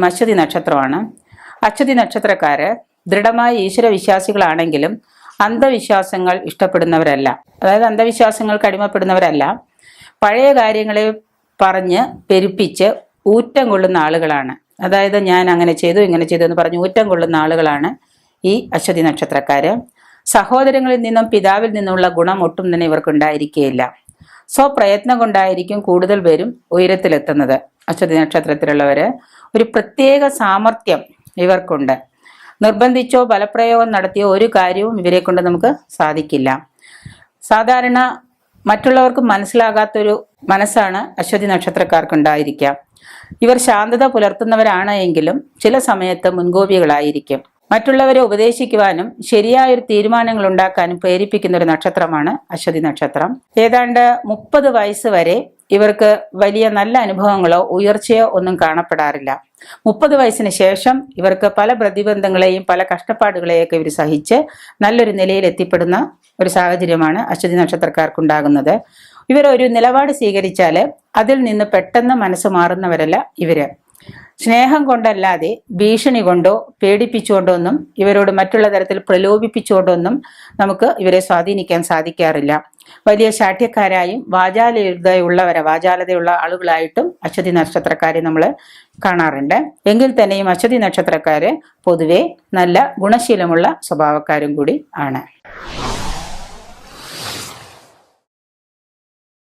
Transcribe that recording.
അശ്വതി നക്ഷത്രമാണ്. അശ്വതി നക്ഷത്രക്കാര് ദൃഢമായ ഈശ്വര വിശ്വാസികളാണെങ്കിലും അന്ധവിശ്വാസങ്ങൾ ഇഷ്ടപ്പെടുന്നവരല്ല. അതായത് അന്ധവിശ്വാസങ്ങൾക്ക് അടിമപ്പെടുന്നവരല്ല. പഴയ കാര്യങ്ങളെ പറഞ്ഞ് പെരുപ്പിച്ച് ഊറ്റം കൊള്ളുന്ന ആളുകളാണ്. അതായത് ഞാൻ അങ്ങനെ ചെയ്തു ഇങ്ങനെ ചെയ്തു എന്ന് പറഞ്ഞ് ഊറ്റം കൊള്ളുന്ന ആളുകളാണ് ഈ അശ്വതി നക്ഷത്രക്കാര്. സഹോദരങ്ങളിൽ നിന്നും പിതാവിൽ നിന്നുള്ള ഗുണം ഒട്ടും തന്നെ ഇവർക്ക് ഉണ്ടായിരിക്കുകയില്ല. സ്വപ്രയത്നം കൊണ്ടായിരിക്കും കൂടുതൽ പേരും ഉയരത്തിലെത്തുന്നത്. അശ്വതി നക്ഷത്രത്തിലുള്ളവര് ഒരു പ്രത്യേക സാമർഥ്യം ഇവർക്കുണ്ട്. നിർബന്ധിച്ചോ ബലപ്രയോഗം നടത്തിയോ ഒരു കാര്യവും ഇവരെ കൊണ്ട് നമുക്ക് സാധിക്കില്ല. സാധാരണ മറ്റുള്ളവർക്ക് മനസ്സിലാകാത്തൊരു മനസ്സാണ് അശ്വതി നക്ഷത്രക്കാർക്കുണ്ടായിരിക്കാം. ഇവർ ശാന്തത പുലർത്തുന്നവരാണ് എങ്കിലും ചില സമയത്ത് മുൻകോപികളായിരിക്കും. മറ്റുള്ളവരെ ഉപദേശിക്കുവാനും ശരിയായൊരു തീരുമാനങ്ങൾ ഉണ്ടാക്കാനും പ്രേരിപ്പിക്കുന്ന ഒരു നക്ഷത്രമാണ് അശ്വതി നക്ഷത്രം. ഏതാണ്ട് 30 വയസ്സ് വരെ ഇവർക്ക് വലിയ നല്ല അനുഭവങ്ങളോ ഉയർച്ചയോ ഒന്നും കാണപ്പെടാറില്ല. 30 വയസ്സിന് ശേഷം ഇവർക്ക് പല പ്രതിബന്ധങ്ങളെയും പല കഷ്ടപ്പാടുകളെയൊക്കെ ഇവർ സഹിച്ച് നല്ലൊരു നിലയിൽ എത്തിപ്പെടുന്ന ഒരു സാഹചര്യമാണ് അശ്വതി നക്ഷത്രക്കാർക്കുണ്ടാകുന്നത്. ഇവർ ഒരു നിലപാട് സ്വീകരിച്ചാൽ അതിൽ നിന്ന് പെട്ടെന്ന് മനസ്സ് മാറുന്നവരല്ല ഇവര്. സ്നേഹം കൊണ്ടല്ലാതെ ഭീഷണി കൊണ്ടോ പേടിപ്പിച്ചുകൊണ്ടോ ഒന്നും ഇവരോട് മറ്റുള്ള തരത്തിൽ പ്രലോഭിപ്പിച്ചുകൊണ്ടൊന്നും നമുക്ക് ഇവരെ സ്വാധീനിക്കാൻ സാധിക്കാറില്ല. വലിയ ശാഠ്യക്കാരായും വാചാലതയുള്ള ആളുകളായിട്ടും അശ്വതി നക്ഷത്രക്കാരെ നമ്മൾ കാണാറുണ്ട്. എങ്കിൽ തന്നെയും അശ്വതി നക്ഷത്രക്കാര് പൊതുവെ നല്ല ഗുണശീലമുള്ള സ്വഭാവക്കാരും കൂടി ആണ്.